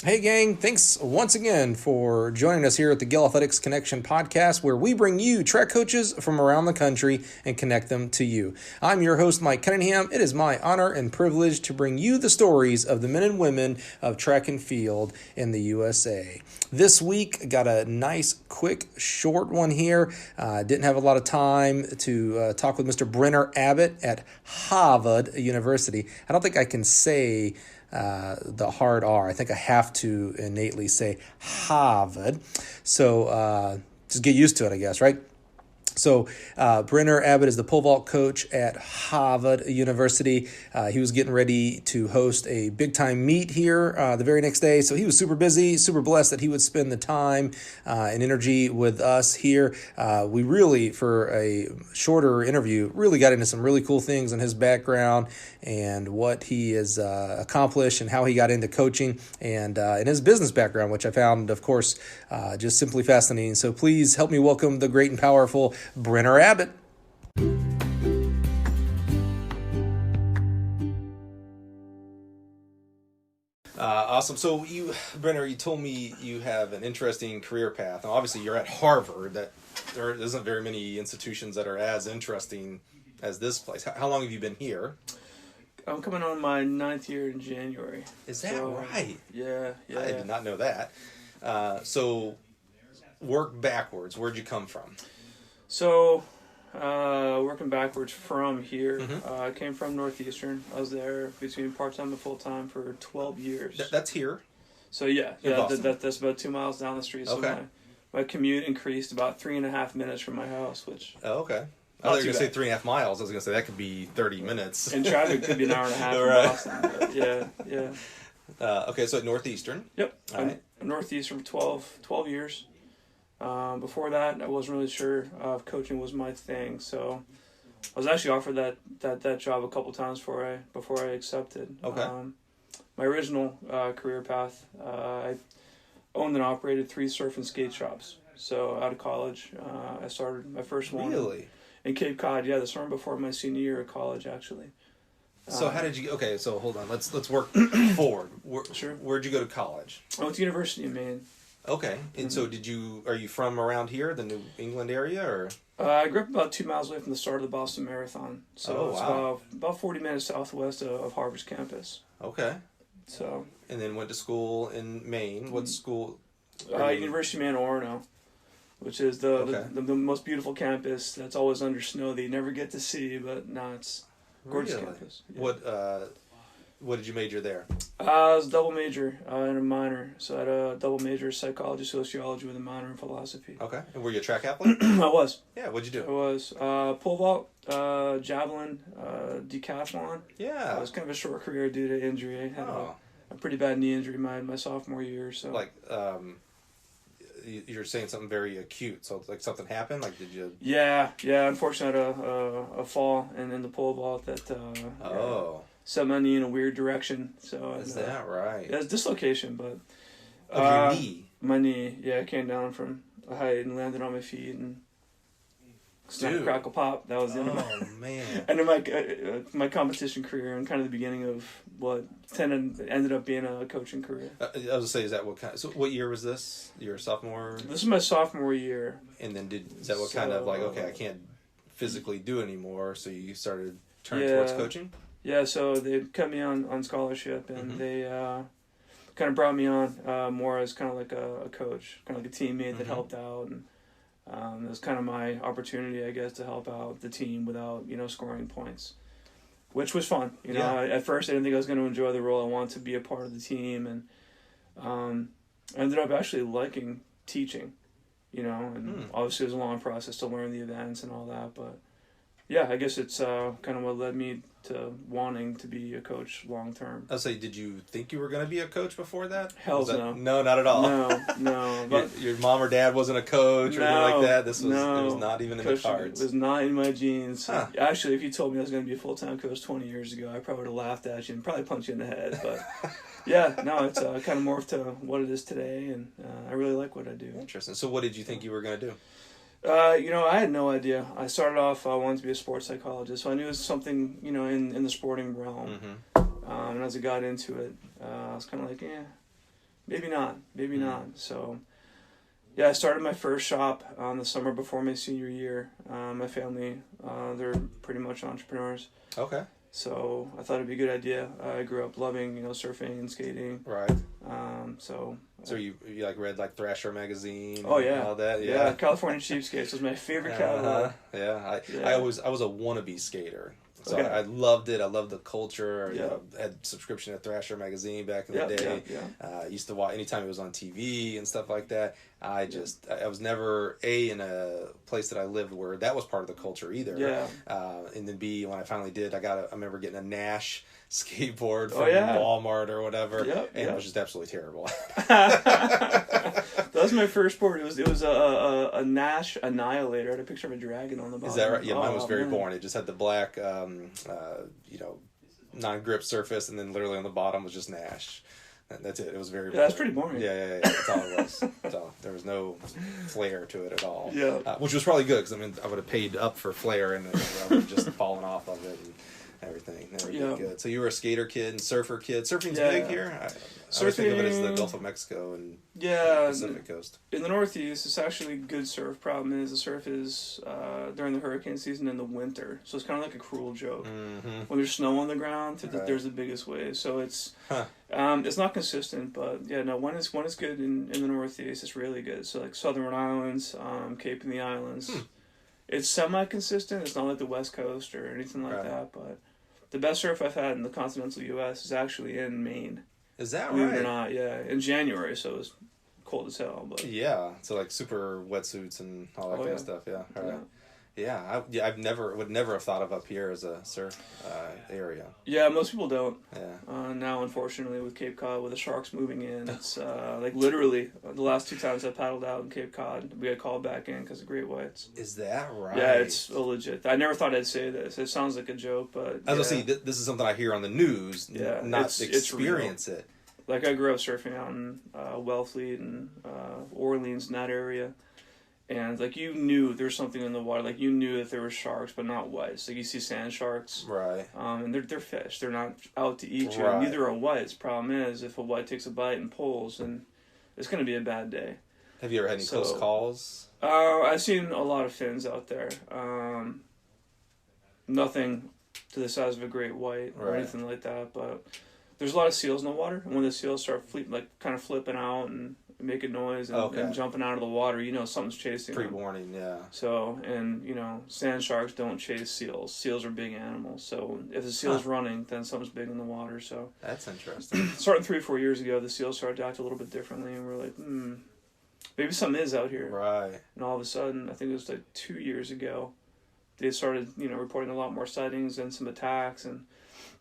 Hey, gang, thanks once again for joining us here at the Gill Athletics Connection podcast, where we bring you track coaches from around the country and connect them to you. I'm your host, Mike Cunningham. It is my honor and privilege to bring you the stories of the men and women of track and field in the USA. This week, got a nice, quick, short one here. Didn't have a lot of time to talk with Mr. Brenner Abbott at Harvard University. I don't think I can say the hard R. I think I have to innately say Harvard. So just get used to it, I guess, right? So Brenner Abbott is the pole vault coach at Harvard University. He was getting ready to host a big-time meet here the very next day. So he was super busy, super blessed that he would spend the time and energy with us here. We really, for a shorter interview, really got into some really cool things on his background and what he has accomplished and how he got into coaching and his business background, which I found, of course, just simply fascinating. So please help me welcome the great and powerful Brenner Abbott. Awesome. So Brenner, you told me you have an interesting career path. Now, obviously, you're at Harvard. That there isn't very many institutions that are as interesting as this place. How long have you been here? I'm coming on my 9th year in January. Is that right? Yeah. I did not know that. So work backwards. Where'd you come from? So, working backwards from here, Mm-hmm. I came from Northeastern. I was there between part-time and full-time for 12 years. That's here. So, yeah, Boston? that's about 2 miles down the street. So Okay. my commute increased about 3.5 minutes from my house, which... Oh, okay. I Not thought you were going too to say bad. 3.5 miles. I was going to say that could be 30 minutes. In traffic, could be an hour and a half Right. from Boston. But yeah. Okay, so at Northeastern. Yep. All right. I'm Northeastern for 12 years. Before that, I wasn't really sure if coaching was my thing, so I was actually offered that job a couple times before I accepted. Okay. My original career path, I owned and operated 3 surf and skate shops. So out of college, I started my first one Really? in Cape Cod. Yeah, the summer before my senior year of college, actually. So how did you? Okay, so hold on. Let's work forward. Sure. Where'd you go to college? I went to University of Maine. Okay, and so are you from around here, the New England area, or? I grew up about 2 miles away from the start of the Boston Marathon. So Oh, wow. it's about 40 minutes southwest of Harvard's campus. Okay. So, And then went to school in Maine. What school? University of Maine, Orono, which is the Okay. the most beautiful campus that's always under snow that you never get to see, but now it's gorgeous Really? campus. Yeah. What did you major there? I was a double major and a minor. So I had a double major psychology, sociology with a minor in philosophy. Okay. And were you a track athlete? I was. Yeah. What'd you I do? was. Pole vault, javelin, decathlon. It Yeah. was kind of a short career due to injury. I had Oh, a pretty bad knee injury my sophomore year. So like you're saying something very acute. So like something happened. Like did you? Yeah. Unfortunately, I had a fall in the pole vault that Oh, set my knee in a weird direction. So is that right? it was dislocation, but Of your knee. my knee, it came down from a height and landed on my feet and snap, Dude. crackle, pop. That was the end of my Oh man. and then my competition career and kind of the beginning of what ended up being a coaching career. I was gonna say, is that what kind? So, what year was this? Your sophomore, This is my sophomore year. and then is that what kind of like? Okay, I can't physically do anymore, so you started turning Yeah. towards coaching. Yeah, so they cut me on scholarship, and Mhm. they kind of brought me on more as kind of like a coach, kind of like a teammate that Mhm. helped out, and it was kind of my opportunity, I guess, to help out the team without scoring points, which was fun. Yeah. At first I didn't think I was going to enjoy the role. I wanted to be a part of the team, and I ended up actually liking teaching, and obviously it was a long process to learn the events and all that, but yeah, I guess it's kind of what led me to wanting to be a coach long term. I'll say, did you think you were going to be a coach before that? Hell no. No, not at all. No. But Your mom or dad wasn't a coach or anything like that. It was not even in the coaching cards. was not in my genes. Huh. Actually, if you told me I was going to be a full-time coach 20 years ago, I probably would have laughed at you and probably punched you in the head. But yeah, no, it's kind of morphed to what it is today, and I really like what I do. Interesting. So, what did you think you were going to do? I had no idea. I started off, I wanted to be a sports psychologist, so I knew it was something, in the sporting realm. Mm-hmm. And as I got into it, I was kind of like, maybe not. So, yeah, I started my first shop the summer before my senior year. My family, they're pretty much entrepreneurs. Okay. So I thought it'd be a good idea. I grew up loving, surfing and skating. Right. So you like read like Thrasher magazine? Oh and yeah. all that. Yeah. California Cheapskates was my favorite catalog. Yeah. I was a wannabe skater. So Okay. I loved it. I loved the culture. Yeah. I had subscription to Thrasher magazine back in the day. I used to watch anytime it was on TV and stuff like that. I was never in a place that I lived where that was part of the culture either. Yeah. And then B, when I finally did, I remember getting a Nash skateboard from Oh, yeah. Walmart or whatever, Yep, and it was just absolutely terrible. That was my first board. It was a Nash Annihilator. I had a picture of a dragon on the bottom. Is that right? Yeah, mine was very man. boring. It just had the black, non-grip surface, and then literally on the bottom was just Nash. And that's it. It was very boring. Yeah, that's pretty boring. Yeah. That's all it was. So there was no flair to it at all. Yeah. Which was probably good, because I would have paid up for flair, and I would have just fallen off of it and everything. That would be good. So you were a skater kid and surfer kid. Surfing's big here? I always think of it as the Gulf of Mexico and the Pacific Coast. In the Northeast, it's actually good surf. Problem is, the surf is during the hurricane season in the winter. So it's kind of like a cruel joke. Mm-hmm. When there's snow on the ground, there's the biggest waves. So it's not consistent, but when it's good in the Northeast, it's really good. So like Southern Rhode Islands, Cape and the Islands. It's semi-consistent. It's not like the West Coast or anything like that, but the best surf I've had in the continental U.S. is actually in Maine. Is that Believe right? it or not, yeah. In January, so it was cold as hell. But yeah, so like super wetsuits and all that kind of stuff. Yeah, all right. Yeah, I would never have thought of up here as a surf area. Yeah, most people don't. Yeah. Now, unfortunately, with Cape Cod, with the sharks moving in, it's like literally the last 2 times I paddled out in Cape Cod, we got called back in because of great whites. Is that right? Yeah, it's legit. I never thought I'd say this. It sounds like a joke, but I was gonna say, this is something I hear on the news. Yeah, not experience it. Like I grew up surfing out in Wellfleet and Orleans in that area. And, like, you knew there was something in the water. Like, you knew that there were sharks, but not whites. Like, you see sand sharks. Right. And they're fish. They're not out to eat you. Right. Neither are whites. Problem is, if a white takes a bite and pulls, then it's going to be a bad day. Have you ever had any close calls? I've seen a lot of fins out there. Nothing to the size of a great white or anything like that. But there's a lot of seals in the water. And when the seals start kind of flipping out and making noise and jumping out of the water, something's chasing them. Pre-warning, yeah. So, and, sand sharks don't chase seals. Seals are big animals. So, if the seal's running, then something's big in the water. So, that's interesting. Starting 3 or 4 years ago, the seals started to act a little bit differently, and we're like, maybe something is out here. Right. And all of a sudden, I think it was like 2 years ago, they started, reporting a lot more sightings and some attacks, and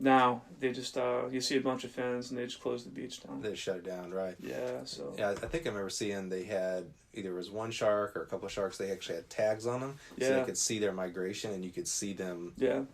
now they just you see a bunch of fins and they just close the beach down. They shut it down, right? Yeah. So yeah, I think I remember seeing they had either it was one shark or a couple of sharks. They actually had tags on them, so they could see their migration and you could see them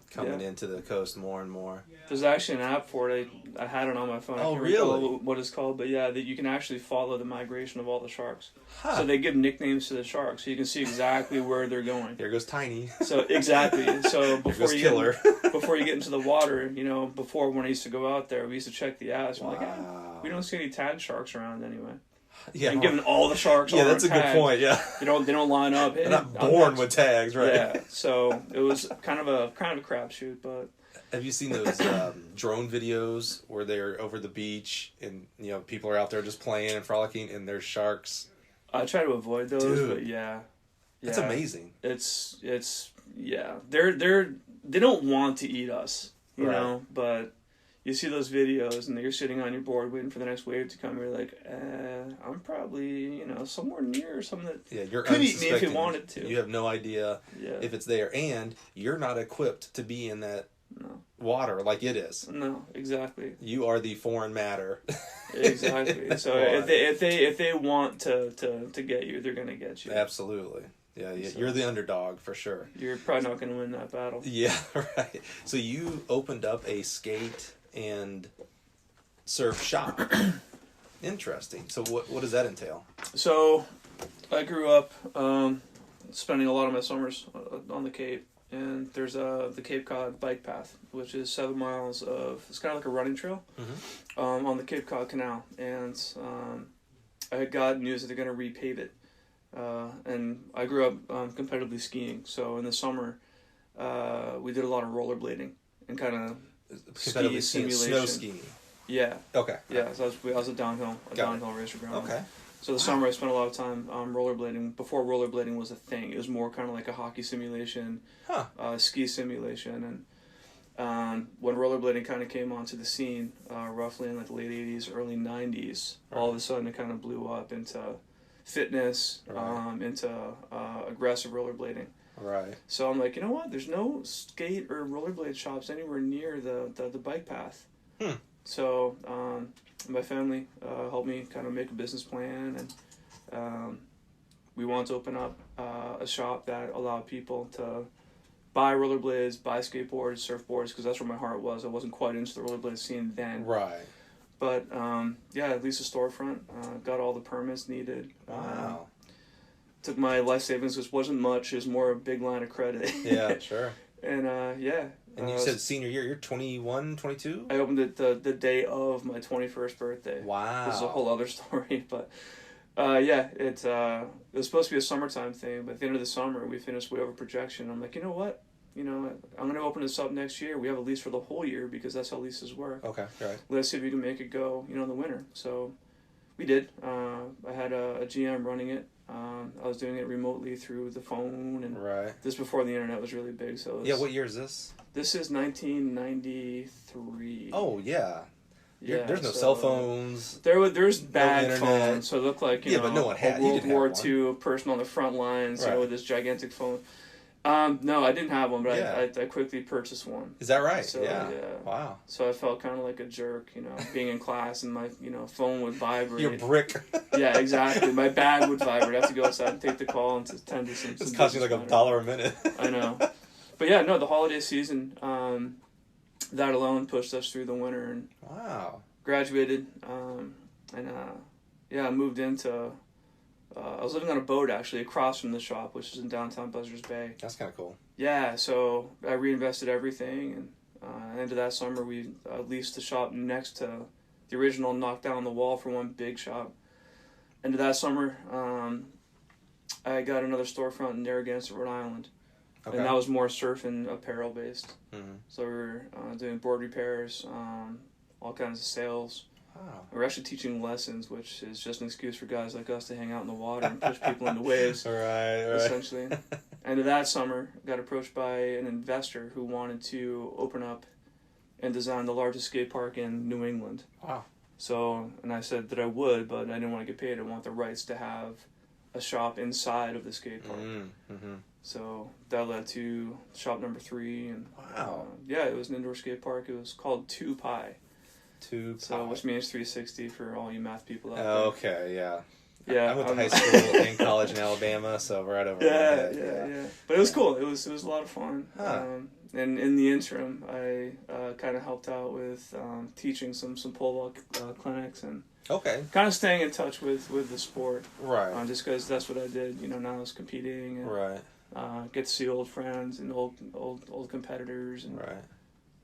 coming into the coast more and more. There's actually an app for it. I had it on my phone. Oh, really? What it's called, but that you can actually follow the migration of all the sharks. So they give nicknames to the sharks, so you can see exactly where they're going. Here goes Tiny. So exactly. So before you Killer. Before you get into the water, before when I used to go out there, we used to check the apps. We're like, we don't see any tagged sharks around anyway. Yeah, and given all the sharks, that's a good point. Yeah, they don't line up. They're not born with tags, right? Yeah, so it was kind of a crapshoot. But have you seen those drone videos where they're over the beach and people are out there just playing and frolicking and there's sharks? I try to avoid those, but that's amazing. It's they don't want to eat us, you know, but. You see those videos, and you're sitting on your board waiting for the next wave to come. You're like, I'm probably, somewhere near something that you're could eat me if it wanted to. You have no idea if it's there, and you're not equipped to be in that water like it is. No, exactly. You are the foreign matter. Exactly. So if they want to get you, they're gonna get you. Absolutely. Yeah, you're the underdog for sure. You're probably not going to win that battle. Yeah, right. So you opened up a skate and surf shop. Interesting. So what does that entail? So I grew up spending a lot of my summers on the Cape, and there's the Cape Cod bike path, which is 7 miles of, it's kind of like a running trail on the Cape Cod Canal, and I had got news that they're going to repave it, and I grew up competitively skiing, so in the summer we did a lot of rollerblading and kind of ski simulation. Snow skiing. Yeah. Okay. Yeah, so I was a downhill racer growing up. Okay. So the summer I spent a lot of time rollerblading. Before rollerblading was a thing, it was more kind of like a hockey simulation, ski simulation, and when rollerblading kind of came onto the scene, roughly in like the late '80s, early '90s, all of a sudden it kind of blew up into fitness, into aggressive rollerblading. Right. So I'm like, you know what? There's no skate or rollerblade shops anywhere near the bike path. So my family helped me kind of make a business plan, and we wanted to open up a shop that allowed people to buy rollerblades, buy skateboards, surfboards, because that's where my heart was. I wasn't quite into the rollerblade scene then. Right. But yeah, at least a storefront. Got all the permits needed. Wow. Took my life savings, which wasn't much. It was more a big line of credit. Yeah, sure. And yeah. And you said senior year, you're 21, 22? I opened it the day of my 21st birthday. Wow. This is a whole other story, but yeah, it was supposed to be a summertime thing, but at the end of the summer, we finished way over projection. I'm like, you know what? I'm going to open this up next year. We have a lease for the whole year because that's how leases work. Okay, right. Let's see if we can make it go, in the winter. So we did. I had a GM running it. I was doing it remotely through the phone, and this before the internet was really big. So what year is this? This is 1993. Oh yeah. Yeah, there's no cell phones. There's bad no phones, so it looked like but no one had. a World War II person on the front lines, with this gigantic phone. No, I didn't have one, but I quickly purchased one. Is that right? So, yeah. Wow. So I felt kind of like a jerk, being in class and my phone would vibrate. Your brick. Yeah, exactly. My bag would vibrate. I have to go outside and take the call and tend to some. It's costing like $1 a minute. I know, but yeah, no, the holiday season. That alone pushed us through the winter, and graduated, and I moved into. I was living on a boat actually across from the shop, which is in downtown Buzzards Bay. That's kind of cool. Yeah, so I reinvested everything, and at the end of that summer, we leased the shop next to the original, knocked down the wall for one big shop. End of that summer, I got another storefront in Narragansett, Rhode Island. Okay. And that was more surf and apparel based. Mm-hmm. So we were doing board repairs, all kinds of sales. Wow. We're actually teaching lessons, which is just an excuse for guys like us to hang out in the water and push people into waves. Right. Essentially. End of that summer, got approached by an investor who wanted to open up and design the largest skate park in New England. Wow. So, and I said that I would, but I didn't want to get paid. I want the rights to have a shop inside of the skate park. Mm-hmm. So that led to shop number 3, and it was an indoor skate park. It was called 2Pi. 2Pi. So which means 360 for all you math people out there. Okay, yeah. Yeah, I went to high school and college in Alabama, so right over there. Yeah. But it was cool. It was a lot of fun. Huh. And in the interim, I kind of helped out with teaching some pole vault clinics and kind of staying in touch with the sport. Right. Just because that's what I did. Now I was competing. And, get to see old friends and old competitors. And,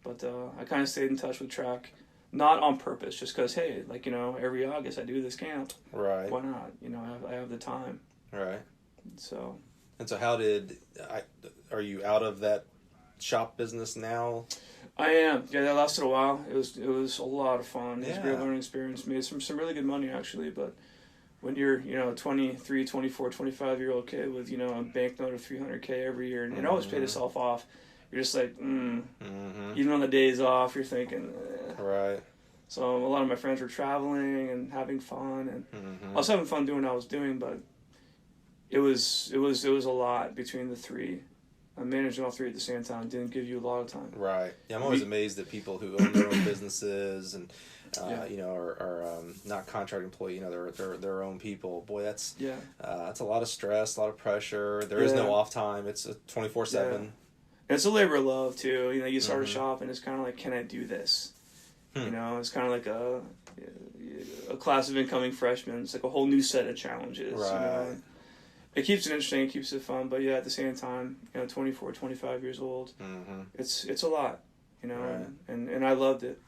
but I kind of stayed in touch with track. Not on purpose, just because, hey, every August I do this camp. Right. Why not? I have the time. Right. So. And so are you out of that shop business now? I am. Yeah, that lasted a while. It was a lot of fun. It was a great learning experience. Made some really good money, actually, but when you're, 23, 24, 25-year-old kid with, a banknote of $300K every year, and it always paid itself off, you're just like, even on the days off, you're thinking, Right. So a lot of my friends were traveling and having fun, and I was having fun doing what I was doing, but it was a lot between the three. Managing all three at the same time didn't give you a lot of time. Right. Yeah, I'm always amazed at people who own their own businesses and are not contract employee. They're their own people. Boy, that's a lot of stress, a lot of pressure. There is no off time. It's a 24/7. It's a labor of love too. You start a shop and it's kind of like, can I do this? It's kind of like a class of incoming freshmen. It's like a whole new set of challenges. Right. it keeps it interesting, it keeps it fun, but yeah, at the same time, 24, 25 years old, it's a lot, Right. and I loved it,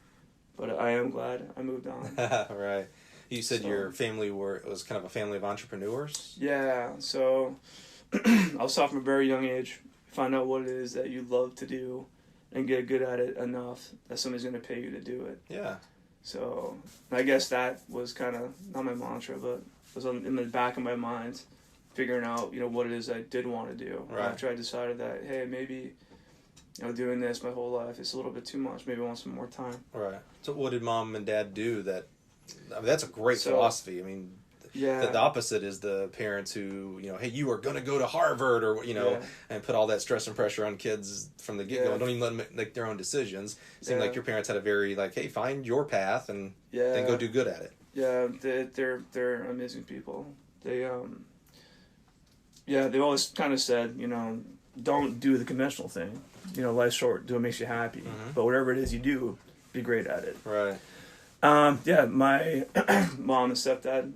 but I am glad I moved on. Right. You said your family was kind of a family of entrepreneurs? Yeah, so I was taught from a very young age, find out what it is that you love to do and get good at it enough that somebody's going to pay you to do it. Yeah. So I guess that was kind of, not my mantra, but was in the back of my mind, figuring out, what it is I did want to do. Right. After I decided that, hey, maybe, doing this my whole life is a little bit too much. Maybe I want some more time. Right. So what did mom and dad do that's a great philosophy. I mean, yeah. the opposite is the parents who, hey, you are going to go to Harvard or, and put all that stress and pressure on kids from the get-go. Don't even let them make their own decisions. It seemed like your parents had a very, hey, find your path and then go do good at it. Yeah, they're amazing people. They've always kind of said, don't do the conventional thing. Life's short, do what makes you happy. Mm-hmm. But whatever it is you do, be great at it. Right. My mom and stepdad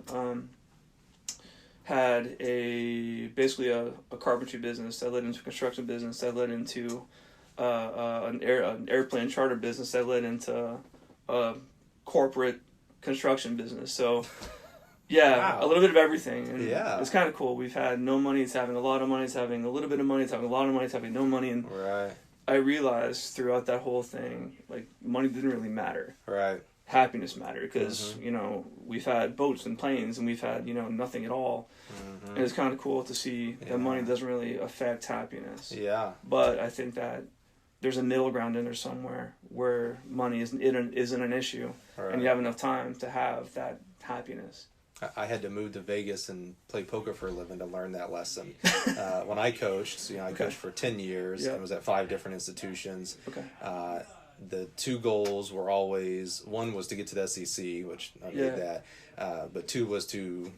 had basically a carpentry business that led into a construction business that led into an airplane charter business that led into a corporate construction business. So Wow. a little bit of everything. And Yeah. it's kind of cool. We've had no money, it's having a lot of money, it's having a little bit of money, it's having a lot of money, it's having no money. And Right. I realized throughout that whole thing, money didn't really matter. Right. Happiness mattered because, we've had boats and planes and we've had, nothing at all. Mm-hmm. And it's kind of cool to see that money doesn't really affect happiness. Yeah. But I think that there's a middle ground in there somewhere where money isn't an issue. Right. And you have enough time to have that happiness. I had to move to Vegas and play poker for a living to learn that lesson. When I coached, I coached for 10 years and was at 5 different institutions. Okay. The 2 goals were always, one was to get to the SEC, which I did that, but 2 was to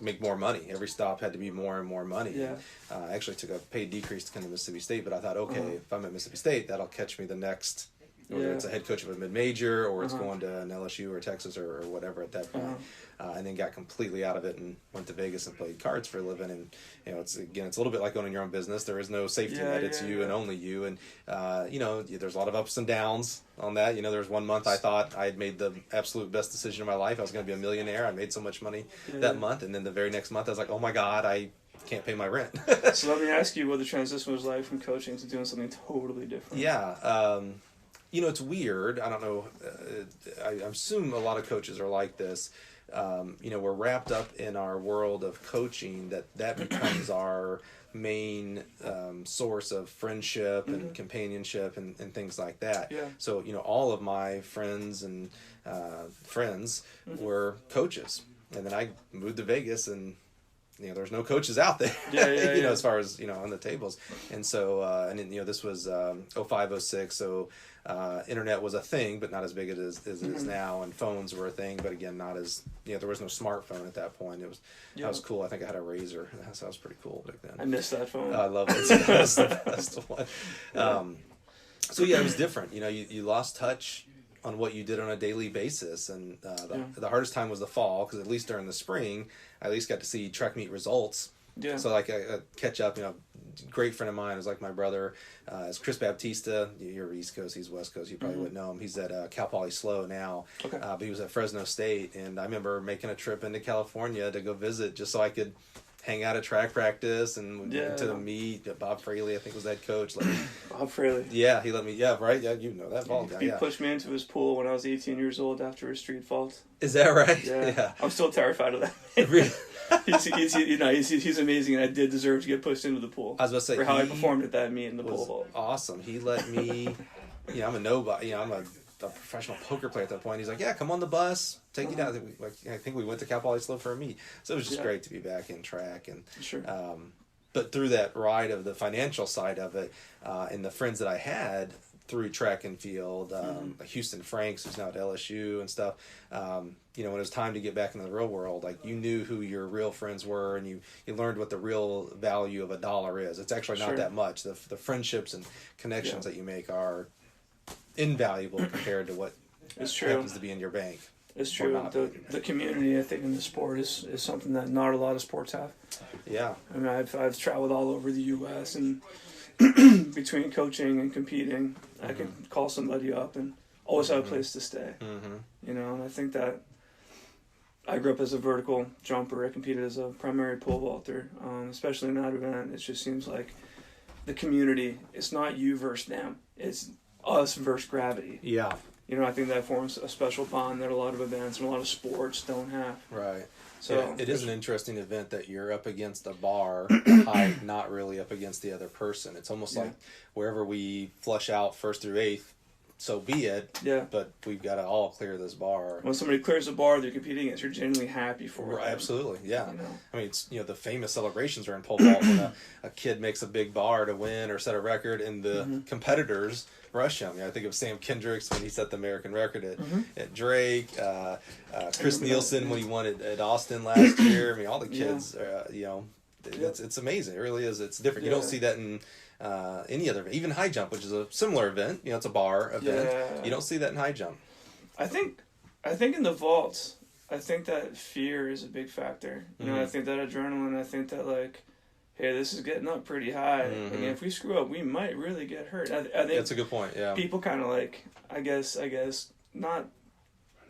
make more money. Every stop had to be more and more money. Yeah. I actually took a paid decrease to come to Mississippi State, but I thought, okay, if I'm at Mississippi State, that'll catch me the next, whether it's a head coach of a mid-major or it's going to an LSU or Texas or whatever at that point. And then got completely out of it and went to Vegas and played cards for a living. And, it's a little bit like owning your own business. There is no safety net. It's you and only you. And, there's a lot of ups and downs on that. There was one month I thought I had made the absolute best decision of my life. I was going to be a millionaire. I made so much money that month. And then the very next month I was like, oh my God, I can't pay my rent. So let me ask you what the transition was like from coaching to doing something totally different. Yeah. It's weird. I don't know. I assume a lot of coaches are like this. We're wrapped up in our world of coaching that becomes our main source of friendship and companionship and things like that. Yeah. So, all of my friends and friends were coaches. And then I moved to Vegas and there's no coaches out there, as far as, on the tables. And so, and then, this was 05, 06. So, internet was a thing, but not as big as it is now. And phones were a thing, but again, not as, there was no smartphone at that point. That was cool. I think I had a Razor. That was pretty cool back then. I missed that phone. I love it. That was the best one. So it was different. You lost touch on what you did on a daily basis. And the hardest time was the fall, because at least during the spring, I at least got to see track meet results. Yeah. So a catch up, great friend of mine is like my brother, is Chris Baptista. You're East Coast, he's West Coast. You probably wouldn't know him. He's at Cal Poly SLO now, but he was at Fresno State. And I remember making a trip into California to go visit just so I could hang out at track practice and went to the meet. Bob Fraley, I think, was the head coach. Bob Fraley. Yeah, he let me. Yeah, right. Yeah, you know that ball guy. He pushed me into his pool when I was 18 years old after a street fault. Is that right? Yeah. I'm still terrified of that. Really? he's amazing, and I did deserve to get pushed into the pool. I was about to say for how I performed at that meet in the pool hall. Awesome. He let me. I'm a nobody. I'm a professional poker player at that point. He's like, yeah, come on the bus, take you down. I think we went to Cal Poly SLO for a meet. So it was just great to be back in track. And sure. But through that ride of the financial side of it, and the friends that I had through track and field, like Houston Franks, who's now at LSU and stuff, when it was time to get back into the real world, you knew who your real friends were, and you learned what the real value of $1 is. It's actually not that much. The friendships and connections that you make are invaluable compared to what happens to be in your bank. It's true. The community, I think, in the sport is something that not a lot of sports have. Yeah. I mean, I've traveled all over the U.S. and between coaching and competing, I can call somebody up and always have a place to stay. You know, and I think that I grew up as a vertical jumper. I competed as a primary pole vaulter, especially in that event. It just seems like the community, it's not you versus them. It's us versus gravity. Yeah. You know, I think that forms a special bond that a lot of events and a lot of sports don't have. Right. So yeah, it is an interesting event that you're up against a bar height, not really up against the other person. It's almost like wherever we flush out 1st through 8th, so be it. Yeah. But we've got to all clear this bar. When somebody clears a bar they're competing against, you're genuinely happy for Right, them. absolutely, yeah. You know? I mean, it's, the famous celebrations are in pole vault when a kid makes a big bar to win or set a record, and the competitors rush him. I think of Sam Kendricks when he set the American record at Drake, Chris Nielsen when he won at Austin last year. I mean, all the kids, it's amazing. It really is. It's different. You don't see that in any other, even high jump, which is a similar event. It's a bar event. You don't see that in high jump. I think in the vaults, I think that fear is a big factor. You know, I think that adrenaline. I think that hey, this is getting up pretty high. And if we screw up, we might really get hurt. I think that's a good point. Yeah. People kind of I guess not.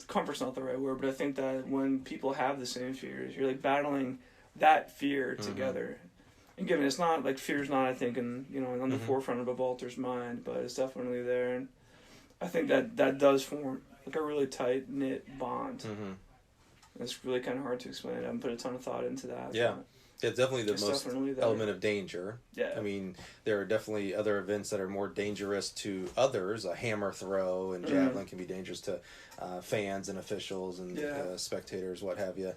Comfort's not the right word, but I think that when people have the same fears, you're battling that fear together. And given it's not fear's not, I think, on the forefront of a vaulter's mind, but it's definitely there. And I think that does form a really tight knit bond. It's really kind of hard to explain. I haven't put a ton of thought into that. Yeah. It's definitely the most element of danger. Yeah. I mean, there are definitely other events that are more dangerous to others. A hammer throw and javelin can be dangerous to fans and officials and spectators, what have you.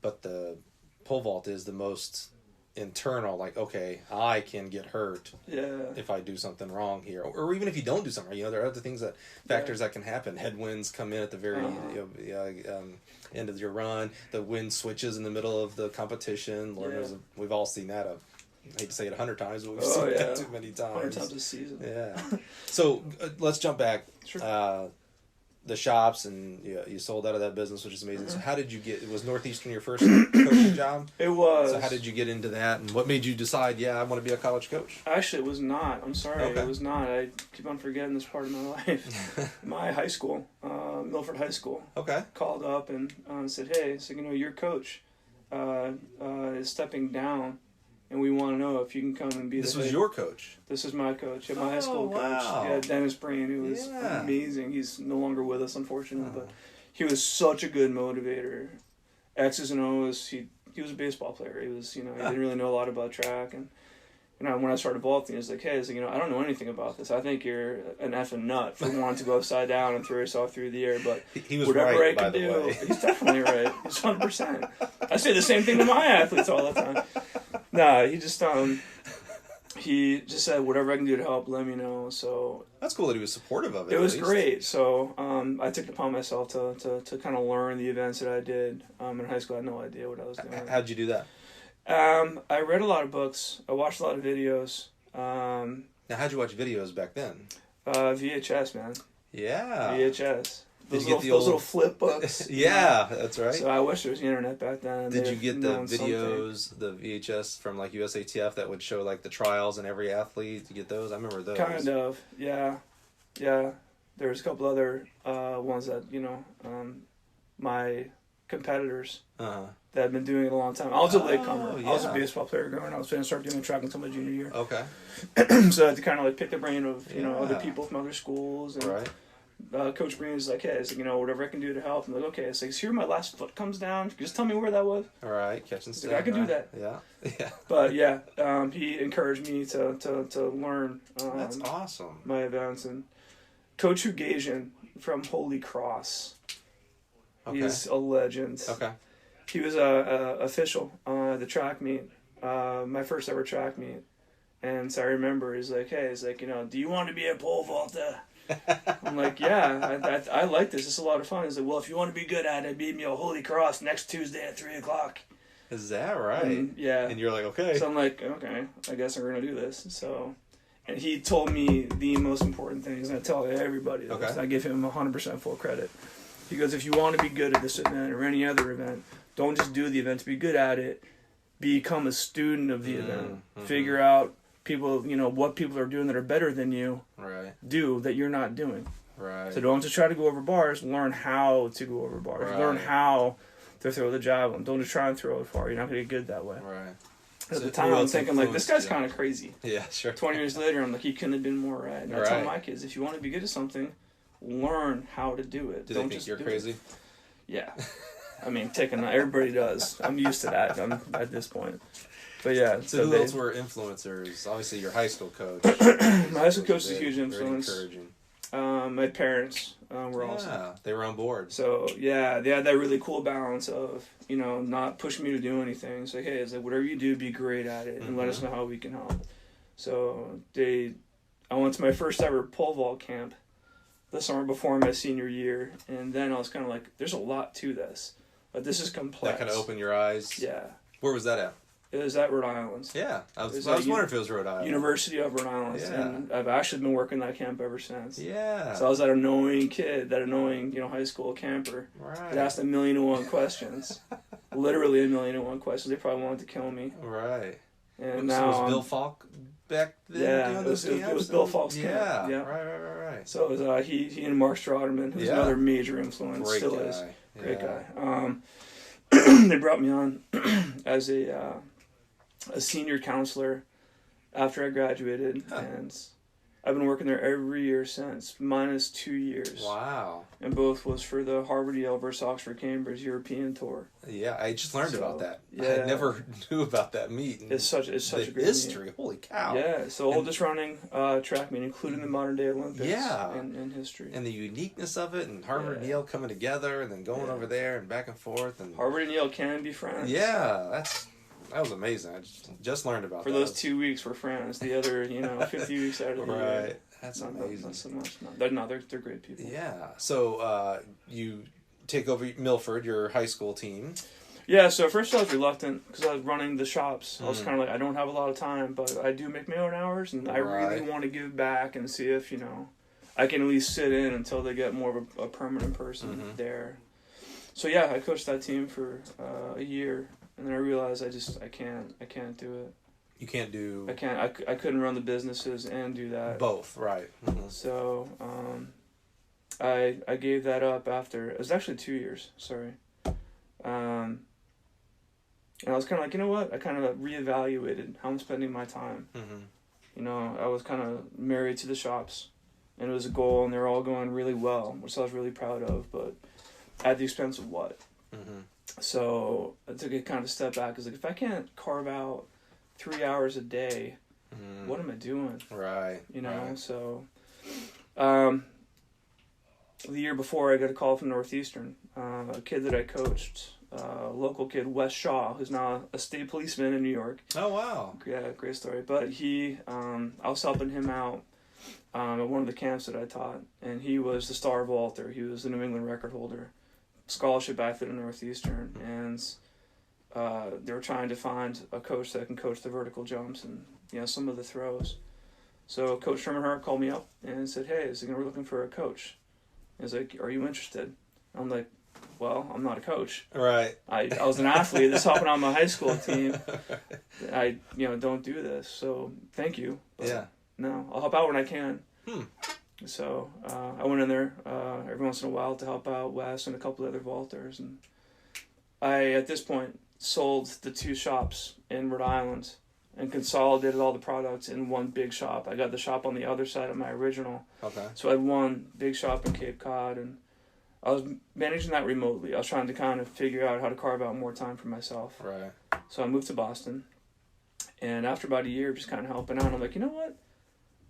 But the pole vault is the most internal, okay, I can get hurt if I do something wrong here, or even if you don't do something wrong. There are other things factors that can happen. Headwinds come in at the very end of your run. The wind switches in the middle of the competition. Lord knows, we've all seen that. I hate to say it 100 times, but we've seen that too many times. 100 times a season. Yeah. So let's jump back. Sure. The shops, and you sold out of that business, which is amazing. So how did you get, was Northeastern your first coaching job? It was. So how did you get into that, and what made you decide, I want to be a college coach? Actually, it was not. I'm sorry. Okay. It was not. I keep on forgetting this part of my life. My high school, Milford High School, called up and said, hey, your coach is stepping down, and we want to know if you can come and be This was your coach? This is my coach, my high school coach. Yeah, Dennis Breen, who was amazing. He's no longer with us, unfortunately, but he was such a good motivator. X's and O's. He was a baseball player. He was, he didn't really know a lot about track. And when I started vaulting, he was like, hey, I don't know anything about this. I think you're an effing nut for wanting to go upside down and throw yourself through the air. But he was whatever right, I can do, he's definitely right. He's 100%. I say the same thing to my athletes all the time. Nah, he just said whatever I can do to help, let me know. So that's cool that he was supportive of it. It was great. So I took it upon myself to kind of learn the events that I did. In high school, I had no idea what I was doing. How'd you do that? I read a lot of books. I watched a lot of videos. Now, how'd you watch videos back then? VHS, man. Yeah. VHS. Those little flip books. Yeah, that's right. So I wish there was the internet back then. Did you get the videos, the VHS from USATF that would show the trials and every athlete? Did you get those? I remember those. Kind of, yeah. There was a couple other ones that my competitors that had been doing it a long time. I was a latecomer. Yeah. I was a baseball player growing up. I was going to start doing track until my junior year. Okay. So I had to kind of pick the brain of other people from other schools. And, right. Coach Breen was like, hey, whatever I can do to help. I'm like, okay. It's like, here my last foot comes down. Just tell me where that was. All right, catch and stay. I can do that. Yeah. But yeah, he encouraged me to learn. That's awesome. My events. And Coach Hugasian from Holy Cross. Okay. He's a legend. Okay. He was a official the track meet, my first ever track meet. And so I remember he's like, hey, do you want to be a pole vaulter? I'm like, yeah, I like this. It's a lot of fun. He's like, well, if you want to be good at it, meet me at Holy Cross next Tuesday at 3:00. Is that right? And, yeah. And you're like, okay. So I'm like, okay, I guess we're going to do this. So, and he told me the most important thing. He's going to tell everybody this. I give him 100% full credit. Because if you want to be good at this event or any other event, don't just do the event to be good at it. Become a student of the event. Figure out people, what people are doing that are better than you. Right. Do that you're not doing. Right. So don't just try to go over bars. Learn how to go over bars. Right. Learn how to throw the javelin. Don't just try and throw it far. You're not going to get good that way. Right. At the time, I'm thinking, like, this guy's kind of crazy. Yeah, sure. 20 years later, I'm like, he couldn't have been more right. And I tell my kids, if you want to be good at something, learn how to do it. Don't they think you're crazy? Yeah. I mean, everybody does. I'm used to that at this point. But yeah. So who else were influencers? Obviously, your high school coach. My high school coach is a huge influence. Very encouraging. My parents were also. Yeah, they were on board. So, yeah, they had that really cool balance of, not pushing me to do anything. It's like, hey, whatever you do, be great at it and let us know how we can help. So, I went to my first ever pole vault camp the summer before my senior year. And then I was kind of like, there's a lot to this. But this is complex. That kind of opened your eyes? Yeah. Where was that at? It was at Rhode Island. Yeah. I was wondering if it was Rhode Island. University of Rhode Island. Yeah. And I've actually been working that camp ever since. Yeah. So I was that annoying kid, that annoying, high school camper. Right. That asked 1,000,001 questions. Literally 1,000,001 questions. They probably wanted to kill me. Right. And so now was Bill Falk back then? Yeah, it was Bill Falk's camp. Yeah. Right. So it was he and Mark Stroderman, who's another major influence. Great still guy. is. Great Yeah. guy. They brought me on as a senior counselor after I graduated, and I've been working there every year since, minus 2 years. Wow. And both was for the Harvard Yale versus Oxford Cambridge European tour. Yeah, I just learned about that. Yeah. I never knew about that meet. It's such a great history. meet. Holy cow. Yeah, so oldest running track meet, including the modern day Olympics in history. And the uniqueness of it, and Harvard and Yale coming together, and then going over there and back and forth. And Harvard and Yale can be friends. Yeah, that was amazing. I just learned about for that. those 2 weeks we're friends. The other, 50 weeks out of the year. Right. That's amazing. Not so much. They're great people. Yeah. So you take over Milford, your high school team. Yeah, so at first I was reluctant because I was running the shops. I was kind of like, I don't have a lot of time, but I do make my own hours, and I really want to give back and see if, I can at least sit in until they get more of a permanent person there. So yeah, I coached that team for a year, and then I realized I can't do it. You can't do... I couldn't run the businesses and do that. Both, right. Mm-hmm. So I gave that up after... It was actually 2 years, sorry. And I was kind of like, you know what? I kind of reevaluated how I'm spending my time. I was kind of married to the shops, and it was a goal, and they were all going really well, which I was really proud of, but at the expense of what? So I took a kind of step back. I was like, if I can't carve out 3 hours a day, what am I doing? Right. Right. So the year before, I got a call from Northeastern, a kid that I coached, a local kid, Wes Shaw, who's now a state policeman in New York. Oh, wow. Yeah, great story. But I was helping him out at one of the camps that I taught, and he was the star vaulter. He was the New England record holder, scholarship athlete at Northeastern, and they were trying to find a coach that can coach the vertical jumps and some of the throws. So Coach Sherman Hart called me up and said, "Hey, we're looking for a coach." He's like, "Are you interested?" I'm like, "Well, I'm not a coach. Right. I was an athlete that's helping on my high school team. I don't do this. So thank you. But no, I'll help out when I can." So I went in there every once in a while to help out Wes and a couple other vaulters, and I at this point sold the 2 shops in Rhode Island and consolidated all the products in one big shop. I got the shop on the other side of my original. Okay. So I had one big shop in Cape Cod, and I was managing that remotely. I was trying to kind of figure out how to carve out more time for myself. Right. So I moved to Boston, and after about a year of just kind of helping out, I'm like, you know what?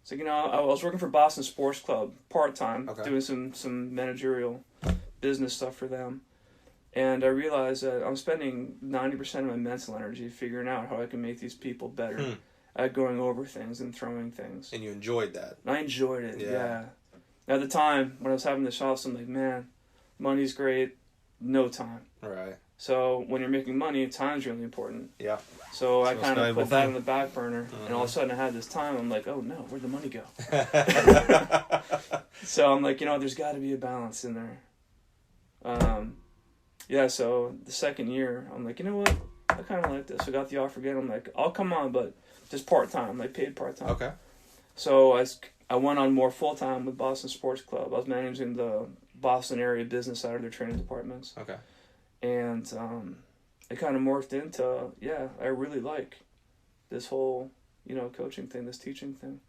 So, I was working for Boston Sports Club part-time, doing some managerial business stuff for them. And I realized that I'm spending 90% of my mental energy figuring out how I can make these people better at going over things and throwing things. And you enjoyed that. And I enjoyed it, yeah. At the time, when I was having the shops, I'm like, man, money's great, no time. Right. So when you're making money, time's really important. Yeah. So I kind of put that on the back burner, and all of a sudden I had this time. I'm like, oh no, where'd the money go? So I'm like, there's got to be a balance in there. Yeah, so the second year, I'm like, you know what? I kind of like this. I got the offer again. I'm like, I'll come on, but just part-time, like paid part-time. Okay. So I went on more full-time with Boston Sports Club. I was managing the Boston area business side of their training departments. Okay. And it kind of morphed into, I really like this whole, coaching thing, this teaching thing.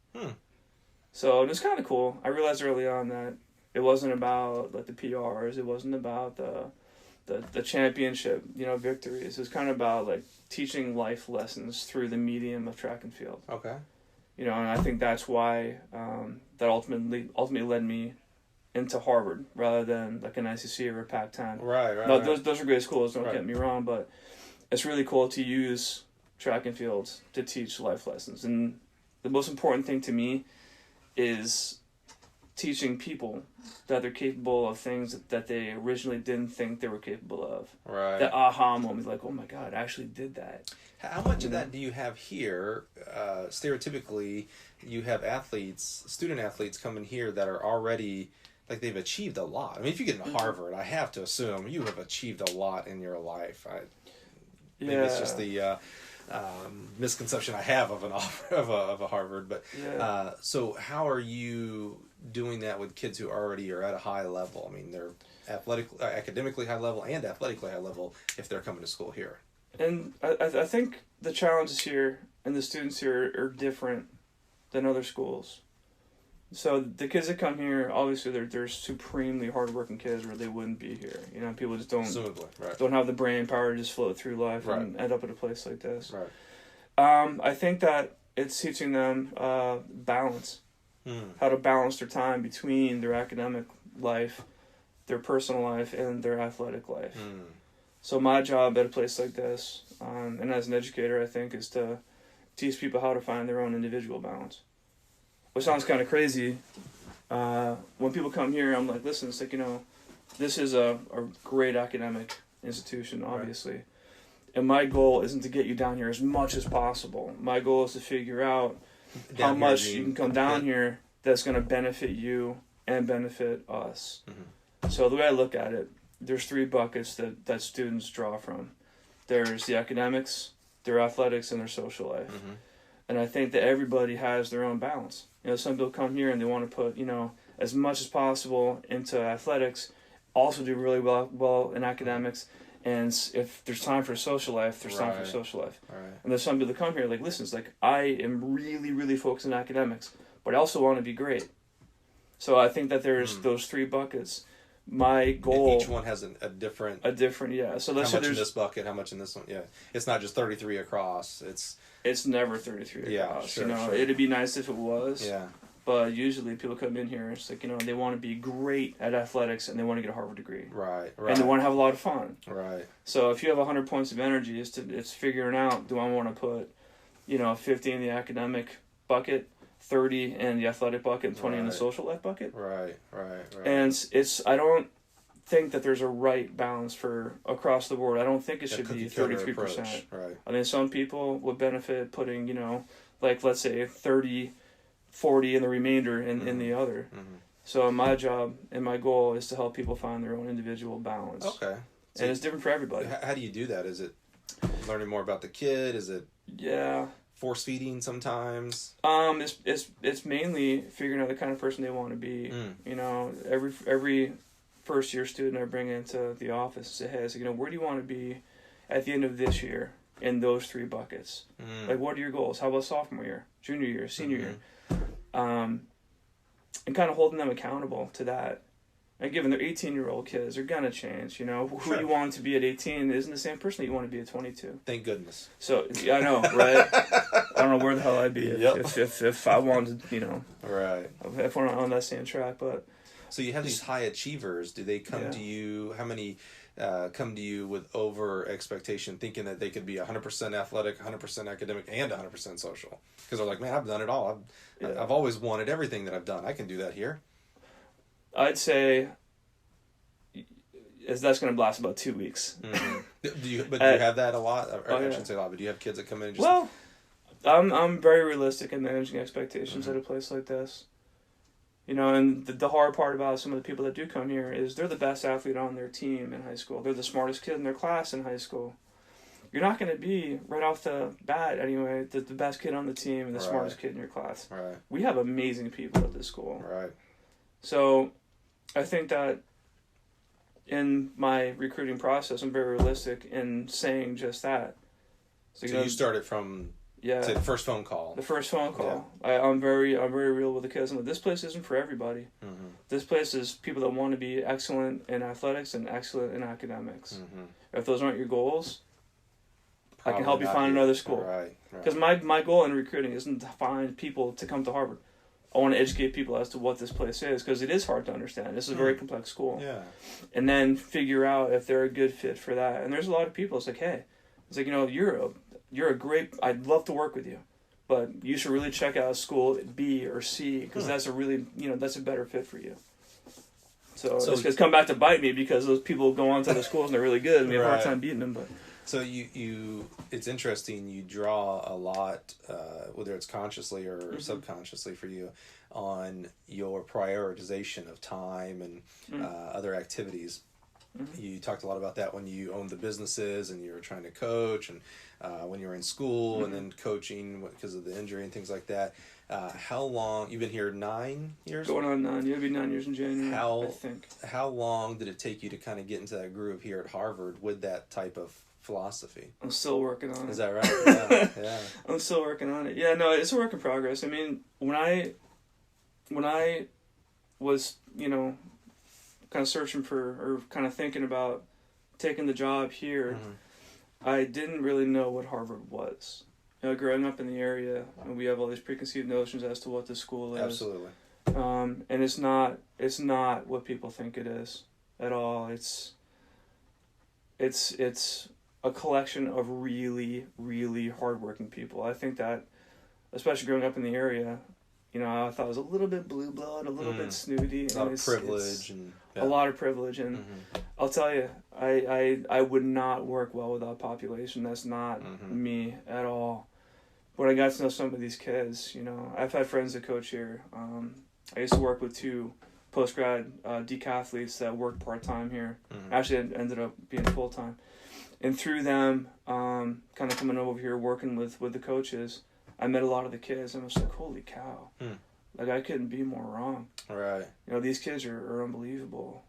So it was kind of cool. I realized early on that it wasn't about like the PRs. It wasn't about the championship, victories. It was kind of about like teaching life lessons through the medium of track and field. Okay. And I think that's why that ultimately led me into Harvard rather than like an ICC or a Pac-10. Right. No, those are great schools. Don't get me wrong, but it's really cool to use track and field to teach life lessons. And the most important thing to me is teaching people that they're capable of things that they originally didn't think they were capable of. Right. That aha moment, like, oh my God, I actually did that. How much of that do you have here? Stereotypically, you have student athletes coming here that are already, like, they've achieved a lot. I mean, if you get into Harvard, I have to assume you have achieved a lot in your life. Maybe it's just the misconception I have of a Harvard. But so how are you doing that with kids who already are at a high level? I mean, they're academically high level and athletically high level if they're coming to school here. And I think the challenges here and the students here are different than other schools. So the kids that come here, obviously they're supremely hardworking kids, or they wouldn't be here. People just don't have the brain power to just float through life and end up at a place like this. Right. I think that it's teaching them balance, how to balance their time between their academic life, their personal life, and their athletic life. So my job at a place like this, and as an educator, I think, is to teach people how to find their own individual balance. Which sounds kind of crazy. When people come here, I'm like, listen, it's like, this is a great academic institution, obviously. Right. And my goal isn't to get you down here as much as possible. My goal is to figure out how much you can come down here that's going to benefit you and benefit us. Mm-hmm. So the way I look at it, there's 3 buckets that students draw from. There's the academics, their athletics, and their social life. Mm-hmm. And I think that everybody has their own balance. Some people come here and they want to put, as much as possible into athletics, also do really well in academics. And if there's time for social life, there's time for social life. Right. And there's some people that come here like, listen, it's like, I am really, really focused on academics, but I also want to be great. So I think that there's those 3 buckets. My goal... And each one has a different... So let's how much in this bucket, how much in this one, It's not just 33 across, It's never 33 across, sure. It'd be nice if it was. Yeah. But usually people come in here, it's like, they want to be great at athletics and they want to get a Harvard degree. Right. And they want to have a lot of fun. Right. So if you have 100 points of energy, it's figuring out, do I want to put, 50 in the academic bucket, 30 in the athletic bucket, and 20 in the social life bucket? Right. And I don't think that there's a right balance for across the board. I don't think it should be 33%. Right. I mean, some people would benefit putting, like, let's say 30, 40 and the remainder in the other. Mm-hmm. So my job and my goal is to help people find their own individual balance. Okay. So and it's different for everybody. How do you do that? Is it learning more about the kid? Is it force feeding sometimes? It's mainly figuring out the kind of person they want to be. Every first year student I bring into the office and say, hey, so, where do you want to be at the end of this year in those 3 buckets? Like, what are your goals? How about sophomore year, junior year, senior year? And kind of holding them accountable to that. And given they're 18-year-old kids, they're going to change. Who you want to be at 18 isn't the same person that you want to be at 22. Thank goodness. So, I know, right? I don't know where the hell I'd be if I wanted, Right. If we're on that same track, but... So you have these high achievers. Do they come to you? How many come to you with over expectation, thinking that they could be 100% athletic, 100% academic, and 100% social? Because they're like, man, I've done it all. I've always wanted everything that I've done. I can do that here. I'd say that's going to last about 2 weeks. Mm-hmm. Do you have that a lot? I shouldn't say a lot, but do you have kids that come in and just... Well, I'm very realistic in managing expectations at a place like this. You know, and the hard part about some of the people that do come here is they're the best athlete on their team in high school. They're the smartest kid in their class in high school. You're not going to be, right off the bat anyway, the best kid on the team and the smartest kid in your class. Right. We have amazing people at this school. Right. So I think that in my recruiting process, I'm very realistic in saying just that. So you started from say the first phone call. The first phone call. Yeah. I'm very real with the kids. I'm like, this place isn't for everybody. Mm-hmm. This place is people that want to be excellent in athletics and excellent in academics. Mm-hmm. If those aren't your goals, I can help you find another school. Right. Because my goal in recruiting isn't to find people to come to Harvard. I want to educate people as to what this place is, because it is hard to understand. This is a very complex school. Yeah. And then figure out if they're a good fit for that. And there's a lot of people. It's like, hey, you're a great. I'd love to work with you, but you should really check out school B or C, because that's a really that's a better fit for you. So it's come back to bite me, because those people go on to other schools and they're really good and we have a hard time beating them. But so you it's interesting. You draw a lot, whether it's consciously or subconsciously for you, on your prioritization of time and other activities. Mm-hmm. You talked a lot about that when you owned the businesses and you were trying to coach, and when you were in school and then coaching because of the injury and things like that. How long, you've been here 9 years? Going on 9, it'll be 9 years in January, I think. How long did it take you to kind of get into that groove here at Harvard with that type of philosophy? I'm still working on it. Is that right? Yeah. I'm still working on it. Yeah, no, it's a work in progress. I mean, when I was, kind of searching for, or kind of thinking about taking the job here, I didn't really know what Harvard was. Growing up in the area, we have all these preconceived notions as to what the school is. Absolutely. And it's not what people think it is at all. It's a collection of really, really hardworking people. I think that, especially growing up in the area, I thought it was a little bit blue blood, a little bit snooty. A lot of privilege. A lot of privilege. And I'll tell you, I would not work well with that population. That's not me at all. When I got to know some of these kids, I've had friends that coach here. I used to work with 2 post-grad decathletes that worked part-time here. Actually, it ended up being full-time. And through them, kind of coming over here, working with the coaches, I met a lot of the kids, and I was like, holy cow. Like, I couldn't be more wrong. Right. These kids are unbelievable.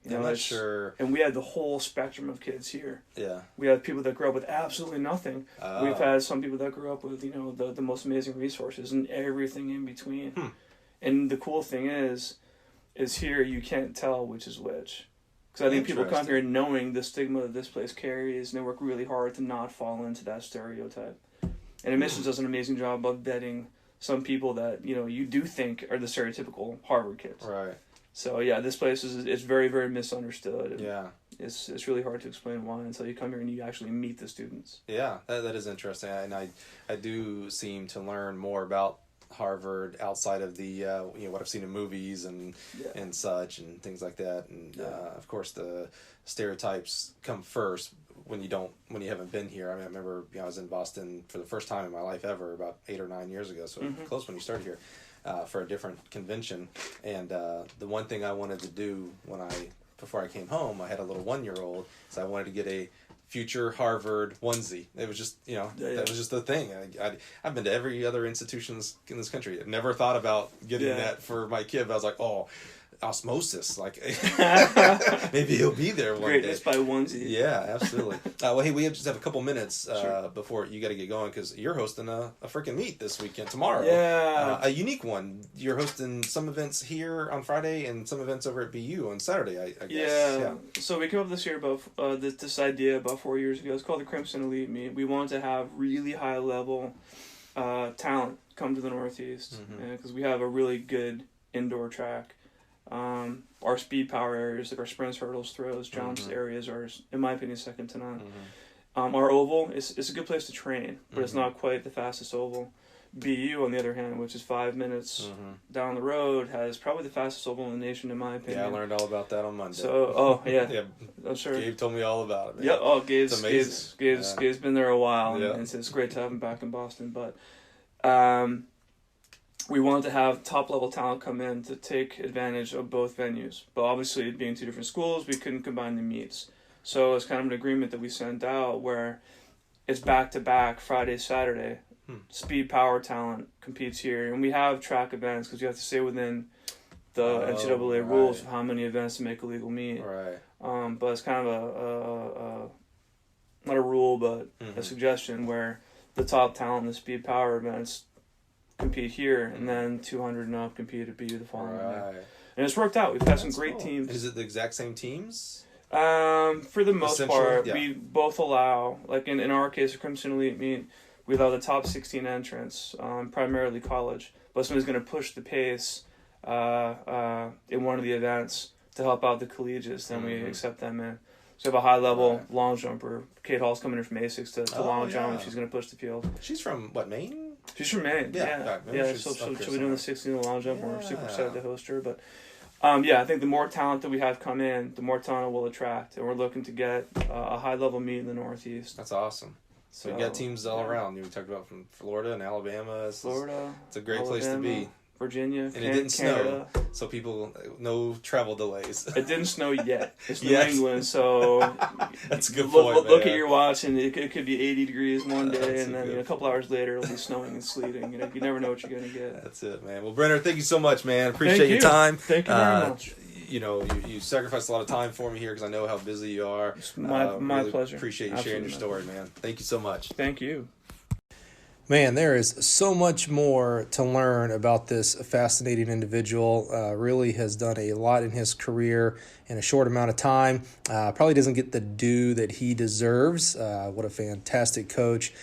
I'm not sure. And we had the whole spectrum of kids here. Yeah. We had people that grew up with absolutely nothing. We've had some people that grew up with, the most amazing resources and everything in between. And the cool thing is here you can't tell which is which. Because I think people come here knowing the stigma that this place carries, and they work really hard to not fall into that stereotype. And admissions does an amazing job of vetting some people that, you do think are the stereotypical Harvard kids. Right. So, yeah, this place is very, very misunderstood. And it's really hard to explain why until you come here and you actually meet the students. Yeah, that is interesting. And I do seem to learn more about Harvard outside of the, what I've seen in movies and such and things like that. And, of course, the stereotypes come first when you haven't been here. I mean, I remember I was in Boston for the first time in my life ever about 8 or 9 years ago, so close when you started here, for a different convention. And the one thing I wanted to do before I came home, I had a little 1-year-old, so I wanted to get a future Harvard onesie. It was just, that was just the thing. I've been to every other institution in this country. I've never thought about getting that for my kid, but I was like, osmosis, like maybe he'll be there one day. Greatness by onesie. Yeah, absolutely. Well, hey, we just have a couple minutes before you got to get going, because you're hosting a freaking meet this weekend tomorrow. Yeah, a unique one. You're hosting some events here on Friday and some events over at BU on Saturday. I guess. Yeah. So we came up this year about this idea about 4 years ago. It's called the Crimson Elite Meet. We wanted to have really high level talent come to the Northeast, because we have a really good indoor track. Our speed power areas, like our sprints, hurdles, throws, jumps areas are, in my opinion, second to none. Our oval is a good place to train, but it's not quite the fastest oval. BU, on the other hand, which is 5 minutes down the road, has probably the fastest oval in the nation, in my opinion. Yeah, I learned all about that on Monday. So, yeah, I'm sure. Gabe told me all about it. Man. Yeah, Gabe's been there a while, and it's great to have him back in Boston. But we wanted to have top-level talent come in to take advantage of both venues. But obviously, it being two different schools, we couldn't combine the meets. So it's kind of an agreement that we sent out where it's back-to-back, Friday, Saturday. Speed, power, talent competes here. And we have track events because you have to stay within the NCAA rules of how many events to make a legal meet. Right. But it's kind of a not a rule, but a suggestion where the top talent in the speed, power events compete here, and then 200 and up compete at BU the following year. And it's worked out. We've had some great teams. Is it the exact same teams? For the most part, yeah. we both allow, like in our case, the Crimson Elite meet, we allow the top 16 entrants, primarily college. But somebody's going to push the pace in one of the events to help out the collegiates, then we accept them in. So we have a high-level long jumper. Kate Hall's coming in from ASICS to long jump, and she's going to push the field. She's from, Maine? She's from Maine, yeah. She'll be doing the 16 long jump, and we're super excited to host her. But I think the more talent that we have come in, the more talent we'll attract. And we're looking to get a high-level meet in the Northeast. That's awesome. So you got teams all around. We talked about from Florida and Alabama. It's a great place to be. Virginia, and it didn't Canada. Snow, so people, no travel delays. It didn't snow yet. It's New England, so that's a good point. Look at your watch, and it could be 80 degrees one day, and then a couple hours later it'll be snowing and sleeting. You never know what you're gonna get. That's it, man. Well, Brenner, thank you so much, man. Appreciate your time. Thank you very much. You sacrificed a lot of time for me here because I know how busy you are. It's my pleasure. Appreciate you sharing your story, man. Thank you so much. Thank you. Man, there is so much more to learn about this fascinating individual. Really has done a lot in his career in a short amount of time. Probably doesn't get the due that he deserves. What a fantastic coach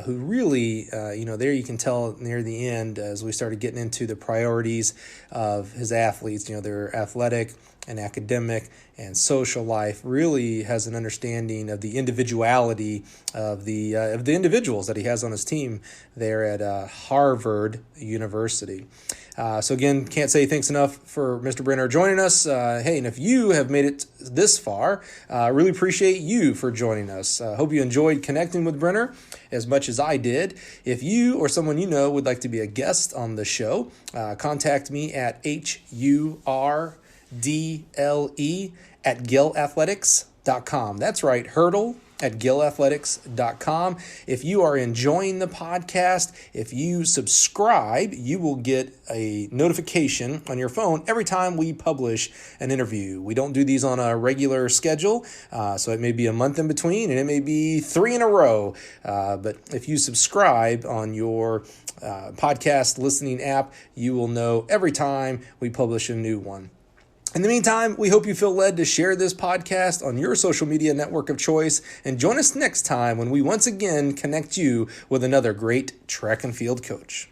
who really, there you can tell near the end as we started getting into the priorities of his athletes, their athletic and academic and social life, really has an understanding of the individuality of the individuals that he has on his team there at Harvard University. So again, can't say thanks enough for Mr. Brenner joining us. Hey, and if you have made it this far, really appreciate you for joining us. Hope you enjoyed connecting with Brenner as much as I did. If you or someone you know would like to be a guest on the show, contact me at hurdle@gilathletics.com. That's right, hurdle@gilathletics.com. If you are enjoying the podcast, if you subscribe, you will get a notification on your phone every time we publish an interview. We don't do these on a regular schedule, so it may be a month in between, and it may be 3 in a row. But if you subscribe on your podcast listening app, you will know every time we publish a new one. In the meantime, we hope you feel led to share this podcast on your social media network of choice, and join us next time when we once again connect you with another great track and field coach.